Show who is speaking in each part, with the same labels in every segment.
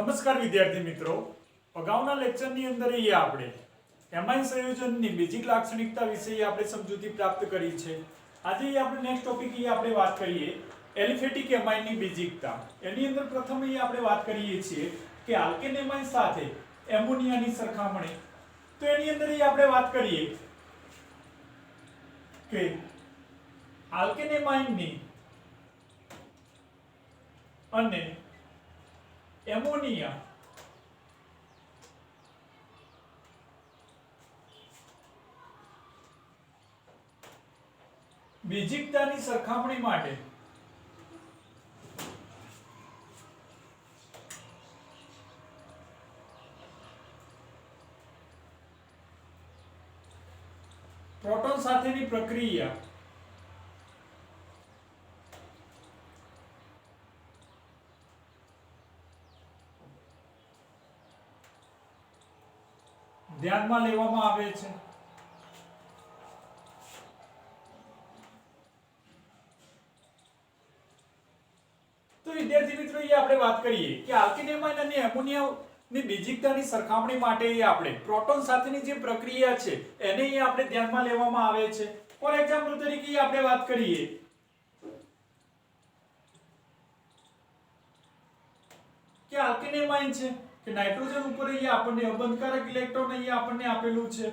Speaker 1: નમસ્કાર વિદ્યાર્થી મિત્રો, અગાઉના લેક્ચરની અંદર આપણે એમાઇન સંયોજનની બેઝિક લાક્ષણિકતા વિશે આપણે સમજૂતી પ્રાપ્ત કરી છે. આજે આપણે નેક્સ્ટ ટોપિક આપણે વાત કરીએ એલિફેટિક એમાઇનની બેઝિકતા. એની અંદર પ્રથમ આપણે વાત કરીએ છીએ કે આલ્કેન એમાઇન સાથે એમોનિયાની સરખામણી. તો એની અંદર આપણે વાત કરીએ કે આલ્કેન એમાઇનની અને એમોનિયા બેઝિકતાની સરખામણી માટે પ્રોટોન સાથેની પ્રક્રિયા ધ્યાનમાં લેવામાં આવે છે. તો વિદ્યાર્થી મિત્રો આપણે વાત કરીએ કે આલ્કેન એમાઇન અને એમોનિયાની બેઝિકતાની સરખામણી માટે આપણે પ્રોટોન સાથેની જે પ્રક્રિયા છે એને આપણે ધ્યાનમાં લેવામાં આવે છે. ફોર એક્ઝામ્પલ તરીકે આપણે વાત કરીએ કે આલ્કેન એમાઇન છે કે નાઇટ્રોજન ઉપર આપણને અબંધકારક ઇલેક્ટ્રોન આપણને આપેલું છે.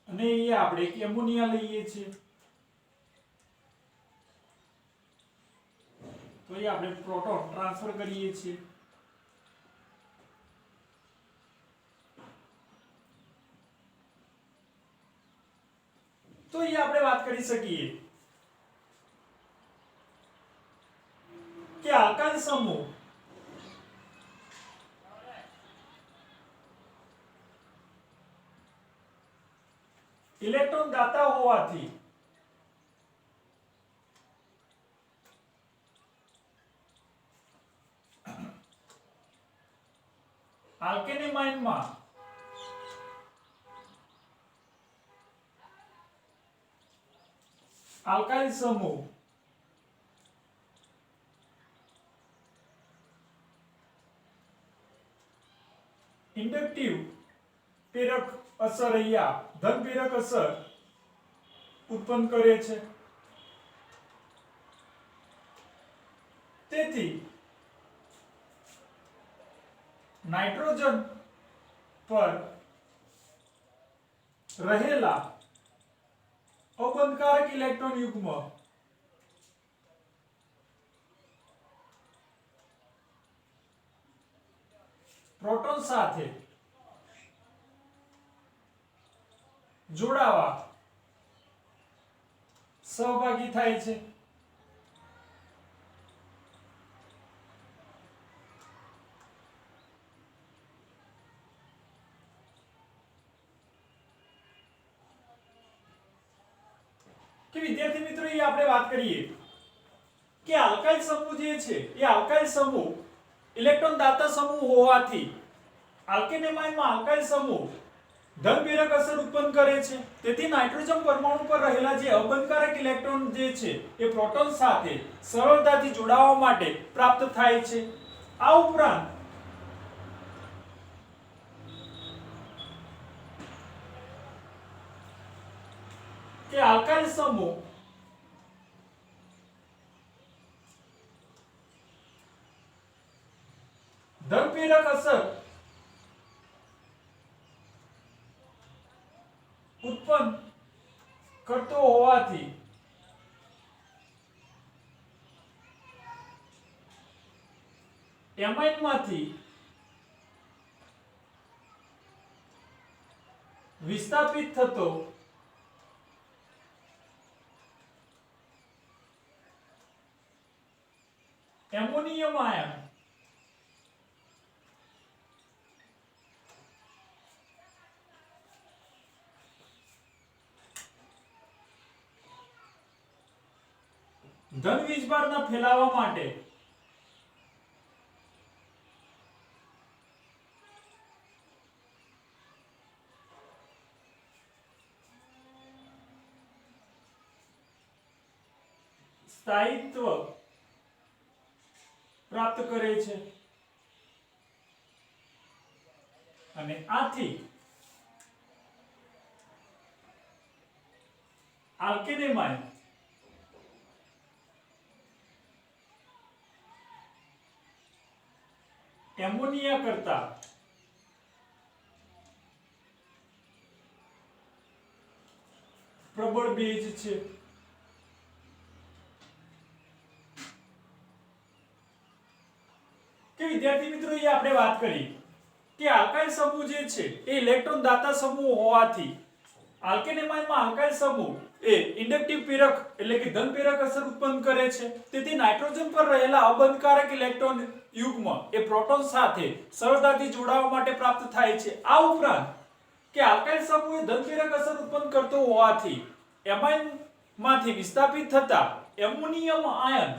Speaker 1: અને આપણે એમોનિયા લઈએ છીએ તો આપણે પ્રોટોન ટ્રાન્સફર કરીએ છીએ. તો આપણે વાત કરી શકીએ કે આલ્કાઇલ સમૂહ ઇલેક્ટ્રોન દાતા હોવાથી આલ્કેન એમાઇનમાં આલ્કાઇલ સમૂહ ઇન્ડક્ટિવ પ્રેરક અસર ધન પ્રેરક અસર ઉત્પન્ન કરે છે. તેથી નાઇટ્રોજન પર રહેલા અબંધકારક ઇલેક્ટ્રોન યુગ્મ પ્રોટોન સાથે જોડાવા સહભાગી થાય છે. કે વિદ્યાર્થી મિત્રો આપણે વાત કરીએ કે આલ્કાઇલ સમૂહ જે છે એ આલ્કાઇલ સમૂહ ઇલેક્ટ્રોન દાતા સમૂહ હોવાથી આલ્કેન એમાઇનમાં આલ્કાઇલ સમૂહ ધન પ્રેરક અસર ઉત્પન્ન કરે છે. તેથી નાઇટ્રોજન પરમાણુ પર રહેલા જે અબંધકારક ઇલેક્ટ્રોન જે છે એ પ્રોટોન સાથે સરળતાથી જોડાવા માટે પ્રાપ્ત થાય છે. આ ઉપરાંત કે આલ્કાઇલ સમૂહ ધન પ્રેરક અસર ઉત્પન્ન કરતો હોવાથી એમાઇનમાંથી વિસ્થાપિત થતો એમોનિયમ આયન ધન વીજભારના ફેલાવા માટે સ્થાયિત્વ પ્રાપ્ત કરે છે અને આથી આલ્કેનેમાઇન એમોનિયા કરતા પ્રબળ બેઝ છે. કે વિદ્યાર્થી મિત્રો એ આપણે વાત કરી કે આલ્કાઇલ સમૂહ જે છે એ ઇલેક્ટ્રોન દાતા સમૂહ હોવાથી આલ્કેનેમાઇનમાં આલ્કાઇલ સમૂહ એ ઇન્ડક્ટિવ પ્રેરક એટલે કે ધન પ્રેરક અસર ઉત્પન્ન કરે છે. તેથી નાઇટ્રોજન પર રહેલા અબંધકારક ઇલેક્ટ્રોન યુગ્મ એ પ્રોટોન સાથે સરળતાથી જોડાવા માટે પ્રાપ્ત થાય છે. આ ઉપરાંત કે આલ્કાઇલ સમૂહ એ ધન પ્રેરક અસર ઉત્પન્ન કરતો હોવાથી એમાઇન માંથી વિસ્થાપિત થતા એમોનિયમ આયન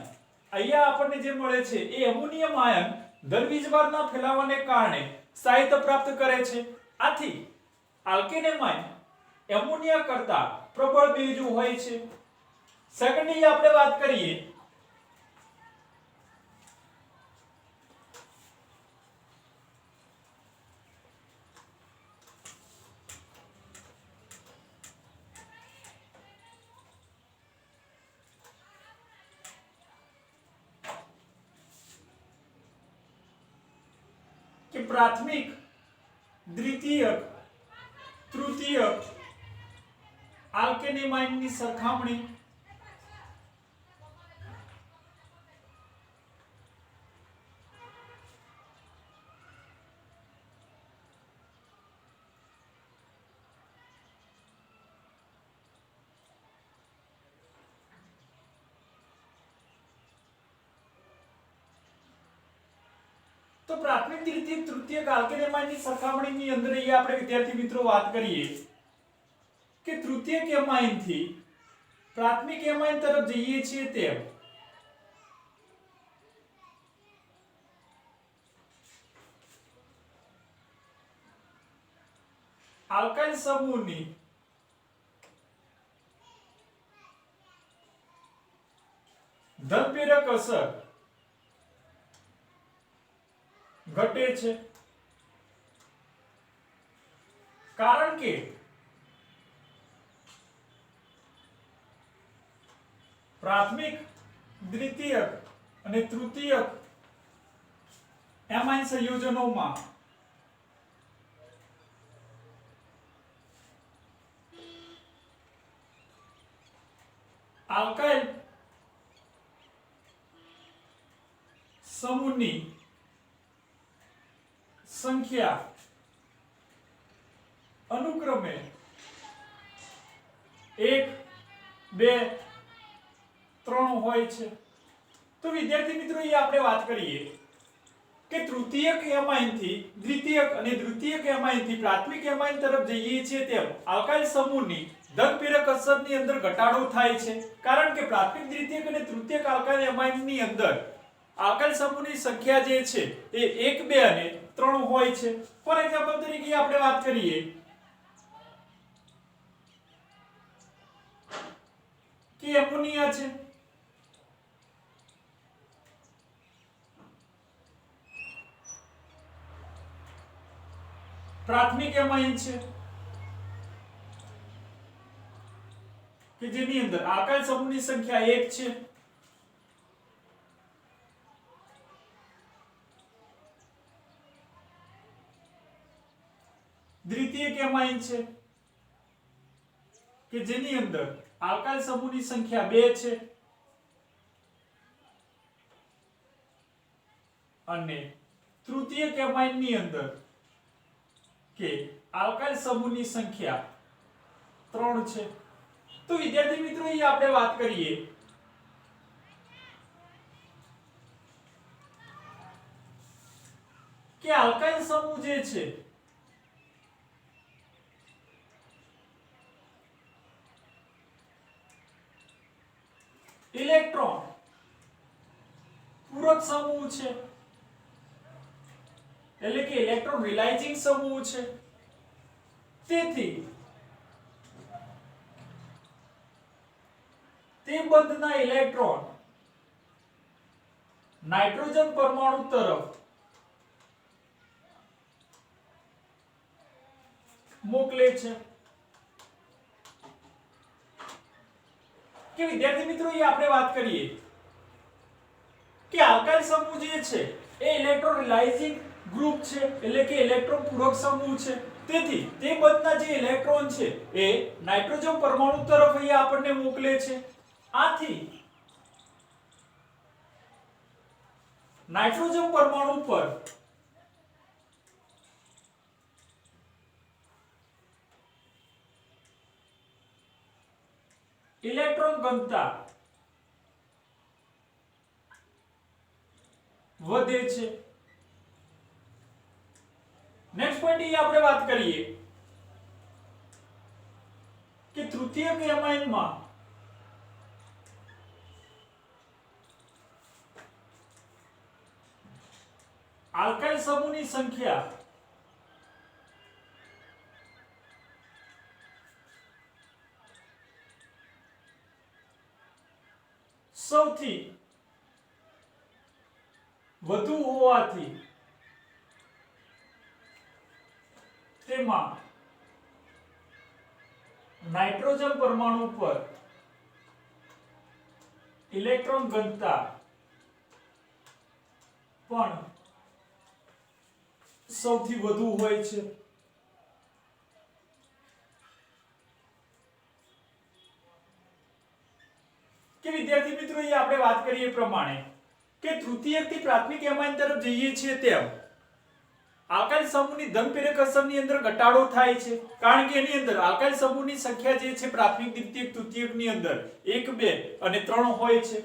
Speaker 1: અહીંયા આપણને જે મળે છે એ એમોનિયમ આયન ધન વીજભારના ફેલાવાને કારણે સ્થાયિત્વ પ્રાપ્ત કરે છે. આથી આલ્કેનેમાઇન એમોનિયા કરતા પ્રબળ બેઝ હોય છે. સેકન્ડલી આપણે વાત કરીએ કે પ્રાથમિક, દ્વિતીયક, તૃતીયક આલ્કેનેમાઇનની સરખામણી તો પ્રાથમિક, દ્વિતીયક, તૃતીયક આલ્કેનેમાઇનની સરખામણીની અંદર અહીંયા આપણે વિદ્યાર્થી મિત્રો વાત કરીએ કે તૃતીયક એમાઇનથી પ્રાથમિક એમાઇન તરફ જઈએ છીએ તેમ આલ્કાઇલ સમૂહની ધન પ્રેરક અસર ઘટે છે. કારણ કે પ્રાથમિક, દ્વિતીયક અને તૃતીયક એમાઇન સંયોજનોમાં આલ્કાઇલ સમૂહની સંખ્યા અનુક્રમે 1, 2, 3 હોય છે. તો વિદ્યાર્થી મિત્રો એ આપણે વાત કરીએ કે તૃતીયક એમાઇનથી દ્વિતીયક અને દ્વિતીયક એમાઇનથી પ્રાથમિક એમાઇન તરફ જઈએ છીએ તેમ આલ્કાઇલ સમૂહની ધન પ્રેરક અસરની અંદર ઘટાડો થાય છે. કારણ કે પ્રાથમિક, દ્વિતીયક અને તૃતીયક આલ્કાઇલ એમાઇનની અંદર આલ્કાઇલ સમૂહની સંખ્યા જે છે એ 1, 2 અને 3 હોય છે. ફોર એક્ઝામ્પલ તરીકે આપણે વાત કરીએ કે એમોનિયા છે, પ્રાથમિક એમાઇન છે કે જેની અંદર આલ્કાઇલ સમૂહની સંખ્યા 1 છે. દ્વિતીયક એમાઇન છે કે જેની અંદર આલ્કાઇલ સમૂહની સંખ્યા 2 છે અને તૃતીયક એમાઇનની અંદર કે આલ્કાઇલ સમૂહની સંખ્યા 3 છે. તો વિદ્યાર્થી મિત્રો અહીં આપણે વાત કરીએ કે આલ્કાઇલ સમૂહ જે છે ઇલેક્ટ્રોન પૂરક સમૂહ છે એટલે કે ઇલેક્ટ્રોન રિલાઇઝિંગ સમૂહ છે. તેથી તે બંધના ઇલેક્ટ્રોન નાઇટ્રોજન પરમાણુ તરફ મોકલે છે કે વિદ્યાર્થી મિત્રો એ આપણે વાત કરીએ કે આલ્કાઇલ સમૂહ જે છે એ ઇલેક્ટ્રોલાઇઝિંગ ગ્રુપ છે, એટલે કે ઇલેક્ટ્રોન પૂરક સમૂહ છે. તેથી તે બધા જે ઇલેક્ટ્રોન છે એ નાઇટ્રોજન પરમાણુ તરફ અહીંયા આપણને મોકલે છે. આથી નાઇટ્રોજન પરમાણુ પર ઇલેક્ટ્રોન ઘનતા વધે છે. નેક્સ્ટ પોઈન્ટ એ આપણે વાત કરીએ કે તૃતીયક એમાઇનમાં આલ્કાઇલ સમૂહની સંખ્યા સૌથી વધુ હોવાથી તેમાં નાઇટ્રોજન પરમાણુ પર ઇલેક્ટ્રોન ઘનતા પણ સૌથી વધુ હોય છે. કે વિદ્યાર્થી મિત્રો એ આપણે વાત કરીએ એ પ્રમાણે કે તૃતીયકથી પ્રાથમિક એમાઇન તરફ જઈએ છીએ તેમ આલ્કાઇલ સમૂહની ધન પ્રેરક અસરની અંદર ઘટાડો થાય છે, કારણ કે એની અંદર આલ્કાઇલ સમૂહની સંખ્યા જે છે પ્રાથમિક દ્વિતીયક તૃતીયકની અંદર 1 2 અને 3 હોય છે.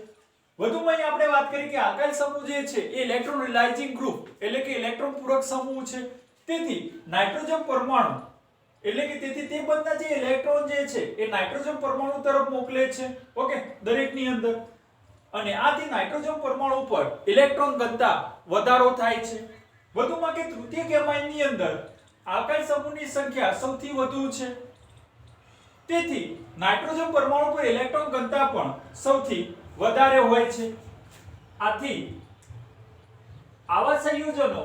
Speaker 1: વધુમાં આપણે વાત કરી કે આલ્કાઇલ સમૂહ જે છે એ ઇલેક્ટ્રોલાઇઝિંગ ગ્રુપ એટલે કે ઇલેક્ટ્રોન પૂરક સમૂહ છે. તેથી નાઇટ્રોજન પરમાણુ એટલે કે તેથી તે બધા જે ઇલેક્ટ્રોન જે છે એ નાઇટ્રોજન પરમાણુ તરફ મોકલે છે. ઓકે, દરેકની અંદર. અને આથી નાઇટ્રોજન પરમાણુ પર ઇલેક્ટ્રોન ઘનતા વધારો થાય છે. વધુમાં કે તૃતીયક એમાઇનની અંદર આલ્કાઇલ સમૂહની સંખ્યા સૌથી વધુ છે. તેથી નાઇટ્રોજન પરમાણુ પર ઇલેક્ટ્રોન ઘનતા પણ સૌથી વધારે હોય છે. આથી આવા સંયોજનો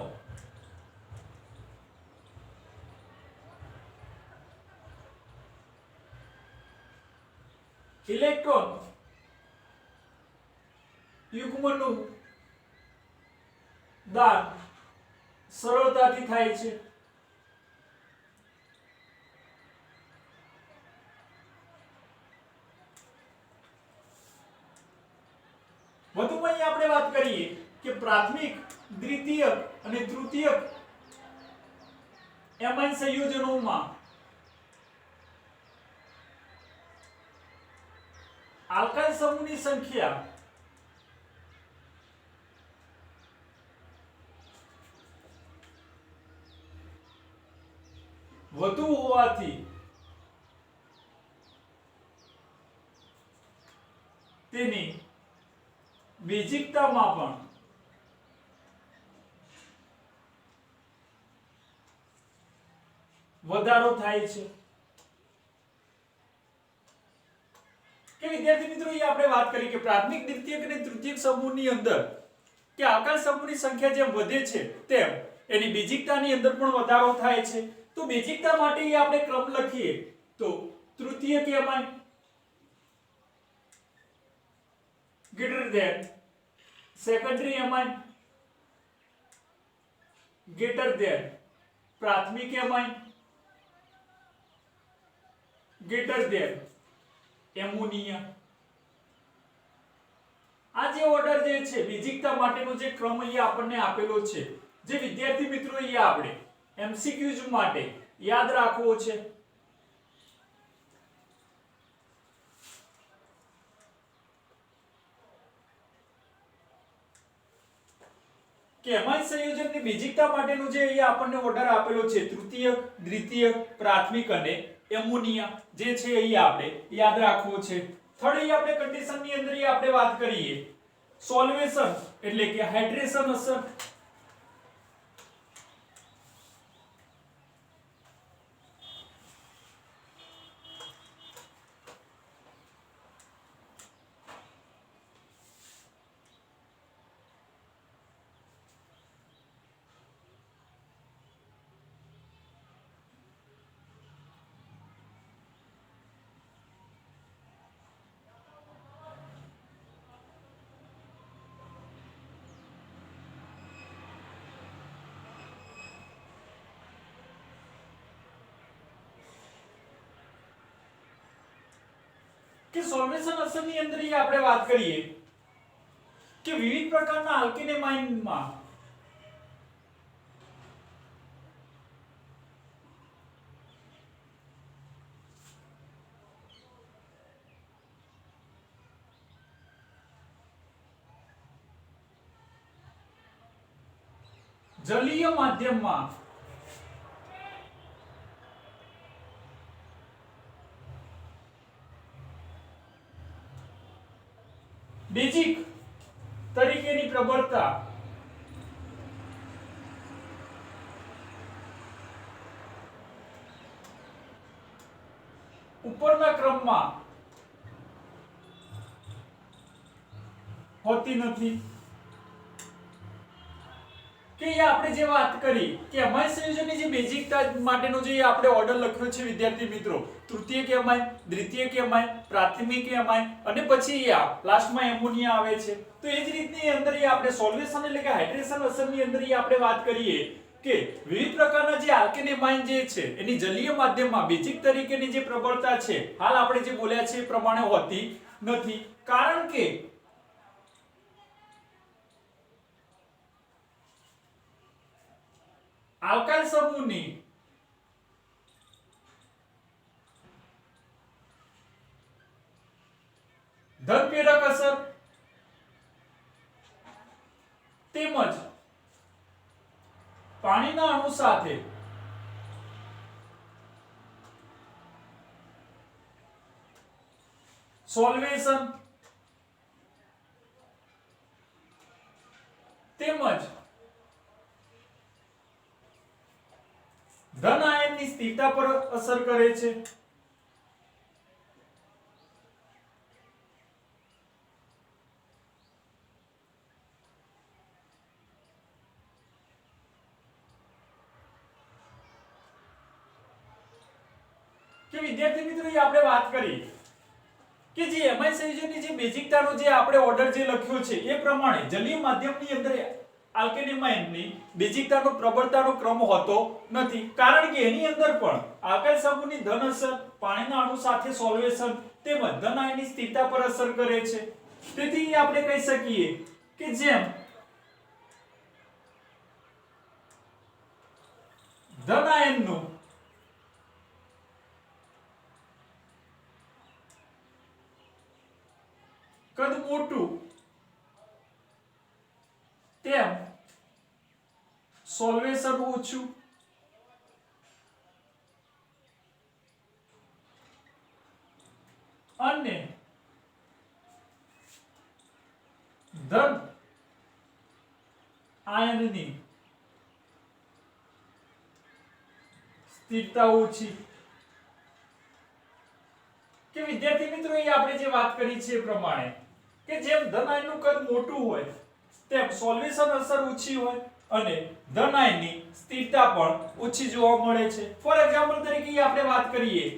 Speaker 1: ઇલેક્ટ્રોન યુગ્મનું દાન સરળતાથી થાય છે. વધુમાં આપણે વાત કરીએ કે પ્રાથમિક, દ્વિતીયક અને તૃતીયક એમાઇન સંયોજનોમાં આલ્કાઇલ સમૂહની સંખ્યા વધુ હોવાથી તેની બેઝિકતામાં પણ વધારો થાય છે. કે વિદ્યાર્થી મિત્રો એ આપણે વાત કરી કે પ્રાથમિક, દ્વિતીયક અને તૃતીયક સમૂહની અંદર કે આલ્કાઇલ સમૂહની સંખ્યા જેમ વધે છે તેમ એની બેઝિકતાની અંદર પણ વધારો થાય છે. તો બેઝિકતા માટે એ આપણે ક્રમ લખીએ તો તૃતીયક amine greater than secondary amine greater than પ્રાથમિક એમાઇન greater than એમોનિયા. આ જે ઓર્ડર જે છે બેઝિકતા માટેનો જે ક્રમ અહીંયા આપણને આપેલો છે, જે વિદ્યાર્થી મિત્રો અહીંયા આપણે એમસીક્યુઝ માટે યાદ રાખવો છે. કે એમાઇન સંયોજનની બેઝિકતા માટેનો જે અહીંયા આપણને ઓર્ડર આપેલો છે તૃતીયક, દ્વિતીયક, પ્રાથમિક અને એમોનિયા જે છે અહીંયા આપણે યાદ રાખવો છે. થર્ડ અહીંયા આપણે કન્ડિશનની અંદર આપણે વાત કરીએ સોલ્વેશન એટલે કે હાઇડ્રેશન અસર. કે સોલ્વેશન અસરની અંદર આપણે વાત કરીએ કે વિવિધ પ્રકારના આલ્કેન એમાઇનમાં જલીય માધ્યમમાં બેઝિક તરીકેની પ્રબળતા ઉપરના ક્રમમાં હોતી નથી કે એ આપણે જે વાત કરી કે એમાઇન સંયોજનની જે બેઝિકતા માટેનો જે આપણે ઓર્ડર લખ્યો છે વિદ્યાર્થી મિત્રો, તૃતીયક એમાઇન, દ્વિતીયક એમાઇન, પ્રાથમિક એમાઇન અને પછી આ લાસ્ટમાં એમોનિયા આવે છે. તો એ જ રીતની અંદર આપણે સોલ્વેશન એટલે કે હાઇડ્રેશન અસરની અંદર આપણે વાત કરીએ કે વિવિધ પ્રકારના જે આલ્કેન એમાઇન જે છે એની જલીય માધ્યમમાં બેઝિક તરીકેની જે પ્રબળતા છે હાલ આપણે જે બોલ્યા છે એ પ્રમાણે હોતી નથી, કારણ કે આલ્કાઇલ સમૂહની ધન પ્રેરક અસર તેમજ પાણીના અણુ સાથે સોલ્વેશન તેમજ ધન આયનની સ્થિરતા પર અસર કરે છે. કે વિદ્યાર્થી મિત્રો આપણે વાત કરી કે જે એમાઇન સંયોજનની જે બેઝિકતાનો જે આપણે ઓર્ડર જે લખ્યો છે એ પ્રમાણે જલીય માધ્યમની અંદર આલ્કેન એમાઇનની બેઝિકતાનો પ્રબળતાનો ક્રમ હોતો નથી, કારણ કે એની અંદર પણ આલ્કાઇલ સમૂહની ધન અસર પાણીના અણુ સાથે સોલ્વેશન તેમજ ધન આયનની સ્થિરતા પર અસર કરે છે. તેથી આપણે કહી શકીએ કે જેમ ધન આયનનું કદ મોટું તેમ સોલ્વેશન ઓછું અને ધન આયનની સ્થિરતા ઓછી. કે વિદ્યાર્થી મિત્રો એ આપણે જે વાત કરી છે એ પ્રમાણે કે જેમ ધન આયનનું કદ મોટું હોય તેમ સોલ્વેશન અસર ઓછી હોય અને ધન આયનની સ્થિરતા પણ ઓછી જોવા મળે છે. ફોર એક્ઝામ્પલ તરીકે આપણે વાત કરીએ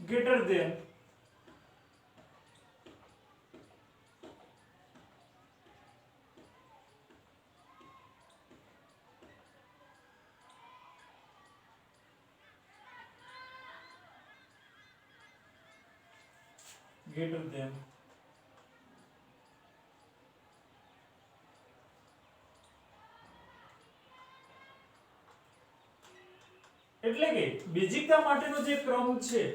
Speaker 1: greater than greater than એટલે કે બેઝિકતા માટેનો જે ક્રમ છે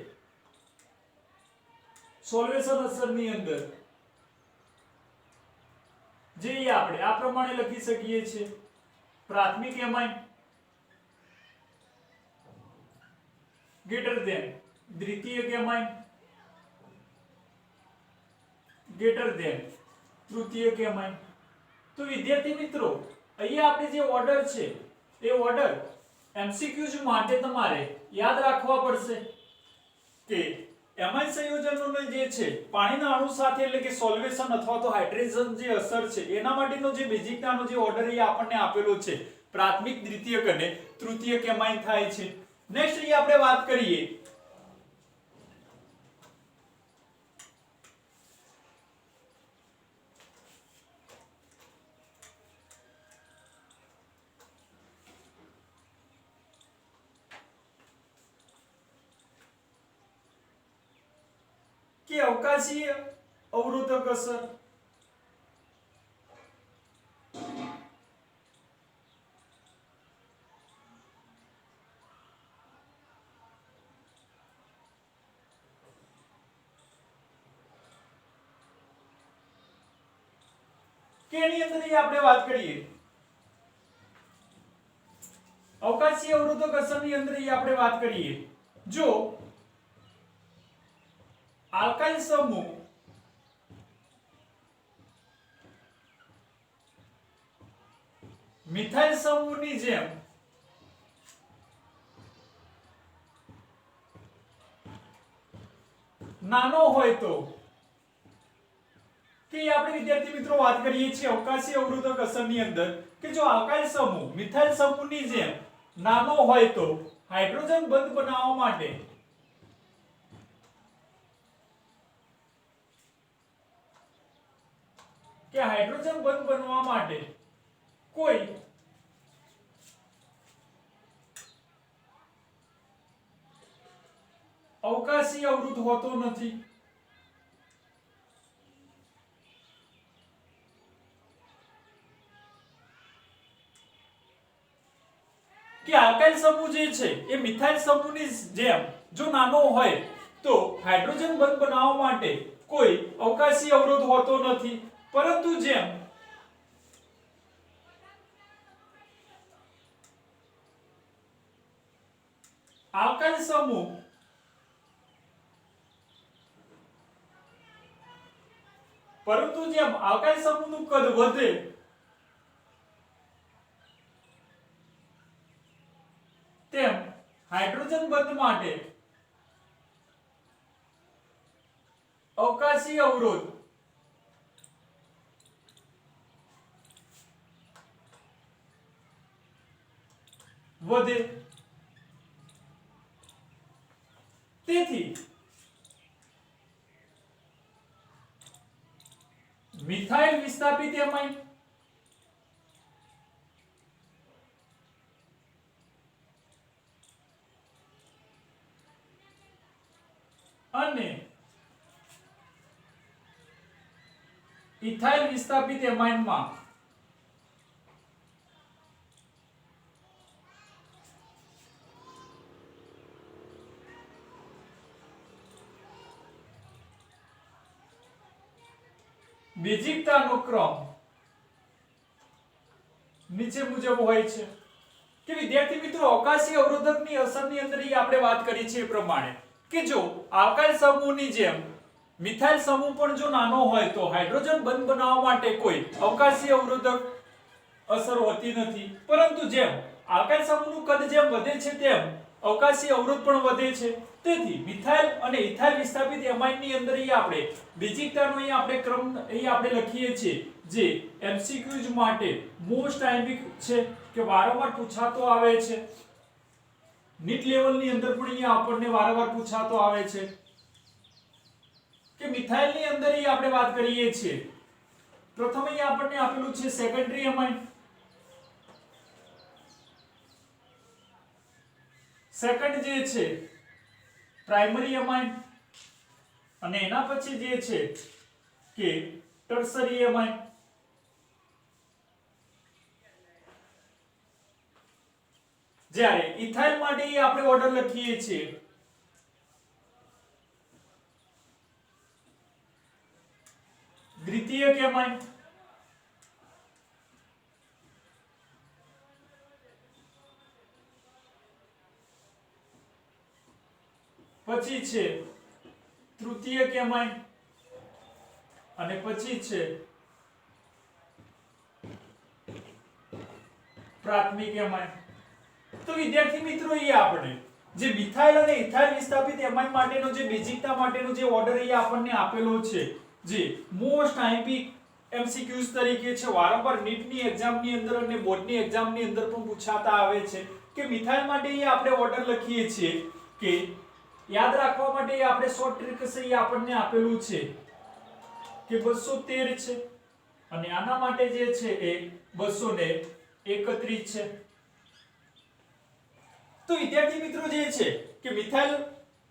Speaker 1: સોલ્વેશન અસરની અંદર જે આપણે આ પ્રમાણે લખી શકીએ છીએ. પ્રાથમિક એમાઇન greater than દ્વિતીયક એમાઇન greater than તૃતીયક એમાઇન. તો વિદ્યાર્થી મિત્રો અહીંયા આપણે જે ઓર્ડર છે એ ઓર્ડર MCQs માટે તમારે યાદ રાખવા પડશે કે એમાઇન સંયોજનોનો જે છે પાણીના અણુ સાથે એટલે કે સોલ્વેશન અથવા તો હાઇડ્રેશન જે અસર છે એના માટેનો જે બેઝિકતાનો જે ઓર્ડર એ આપણને આપેલો છે પ્રાથમિક દ્વિતીયક અને તૃતીયક એમાઇન થાય છે. નેક્સ્ટ અહીં આપણે વાત કરીએ કે અવકાશીય અવરોધક અસર. કે એની અંદર આપણે વાત કરીએ અવકાશીય અવરોધક અસરની અંદર આપણે વાત કરીએ જો આલ્કાઇલ સમૂહ મિથાઇલ સમૂહની જેમ નાનો હોય તો કે આપણે વિદ્યાર્થી મિત્રો વાત કરીએ છીએ અવકાશી અવરોધક અસરની અંદર કે જો આલ્કાઇલ સમૂહ મિથાઇલ સમૂહની જેમ નાનો હોય તો હાઇડ્રોજન બંધ બનાવવા માટે કે હાઇડ્રોજન બંધ બનવા માટે કોઈ અવકાશી અવરોધ હોતો નથી. કે આલ્કાઇલ સમૂહ જે છે એ મિથાઇલ સમૂહની જેમ જો નાનો હોય તો હાઇડ્રોજન બંધ બનાવવા માટે કોઈ અવકાશી અવરોધ હોતો નથી. પરંતુ જેમ આલ્કાઇલ સમૂહ સમૂહનું કદ વધે તેમ હાઇડ્રોજન બંધ માટે અવકાશી અવરોધ વધે. તેથી મિથાઇલ વિસ્થાપિત એમાઇન અને ઇથાઇલ વિસ્થાપિત એમાઇનમાં બેઝિકતાનો ક્રમ નીચે મુજબ હોય છે કે વિદ્યાર્થી મિત્રો અવકાશી અવરોધકની અસરની અંદર આપણે વાત કરી છે એ પ્રમાણે કે જો આલ્કાઇલ સમૂહની જેમ મિથાઇલ સમૂહ પણ જો નાનો હોય તો હાઇડ્રોજન બંધ બનાવવા માટે કોઈ અવકાશી અવરોધક અસર હોતી નથી. પરંતુ જેમ આલ્કાઇલ સમૂહનું કદ જેમ વધે છે તેમ અવકાશી અવરોધ પણ વધે છે. તેથી મિથાઇલ અને ઇથાઇલ વિસ્થાપિત એમાઇનની અંદર આપણે બેઝિકતાનો આપણે ક્રમ આપણે લખીએ છીએ જે એમસીક્યુઝ માટે મોસ્ટ ટાઈમિક છે કે વારંવાર પૂછાતો આવે છે. નીટ લેવલની અંદર પણ આપણને વારંવાર પૂછાતો આવે છે કે મિથાઇલની અંદર આપણે વાત કરીએ છીએ પ્રથમ આપણને આપેલું છે સેકન્ડરી એમાઇન, સેકન્ડ જે છે પ્રાઇમરી એમાઇન અને એના પછી જે છે કે ટર્સરી એમાઇન. જ્યારે ઇથાઇલ માટે આપણે ઓર્ડર લખીએ છીએ દ્વિતીયક એમાઇન, પછી છે તૃતીયક એમાઇન અને પછી છે પ્રાથમિક એમાઇન. તો વિદ્યાર્થી મિત્રો આપણે જે મિથાઇલ અને ઇથાઇલ વિસ્થાપિત એમાઇન માટેનો જે બેઝિકતા માટેનો જે ઓર્ડર અહીંયા આપણને આપેલો છે, જે મોસ્ટ આઈપી એમસીક્યુઝ તરીકે છે, વારંવાર નીટની એક્ઝામની અંદર અને બોર્ડની એક્ઝામની અંદર પણ પૂછાતા આવે છે કે મિથાઇલ માટે અહીંયા આપણે ઓર્ડર લખીએ છીએ કે યાદ રાખવા માટે આપણે શોર્ટ ટ્રિક છે અહીંયા આપણને આપેલું છે કે 213 છે અને આના માટે જે છે એ 231 છે. તો વિદ્યાર્થી મિત્રો જે છે કે મિથાઇલ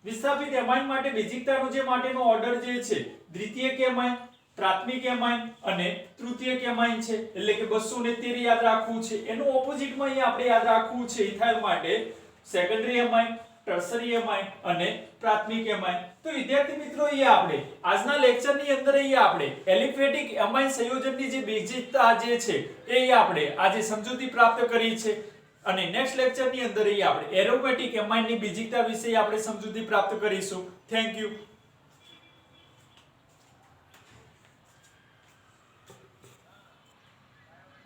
Speaker 1: વિસ્થાપિત એમાઇન માટે બેઝિકતાનો જે માટેનો ઓર્ડર જે છે દ્વિતીયક એમાઇન, પ્રાથમિક એમાઇન અને તૃતીયક એમાઇન છે, એટલે કે 213 યાદ રાખવું છે. એનું ઓપોઝિટમાં અહીં આપણે યાદ રાખવું છે ઇથાઇલ માટે સેકન્ડરી એમાઇન, ટર્શરી એમાઇન અને પ્રાથમિક એમાઇન. તો વિદ્યાર્થી મિત્રો અહીંયા આપણે આજના લેક્ચરની અંદર અહીંયા આપણે એલિફેટિક એમાઇન સંયોજનની જે બેઝિકતા જે છે એ આપણે આજે સમજૂતી પ્રાપ્ત કરી છે અને નેક્સ્ટ લેક્ચરની અંદર આપણે એરોમેટિક એમાઇનની બેઝિકતા વિશે આપણે સમજૂતી પ્રાપ્ત કરીશું. Thank you.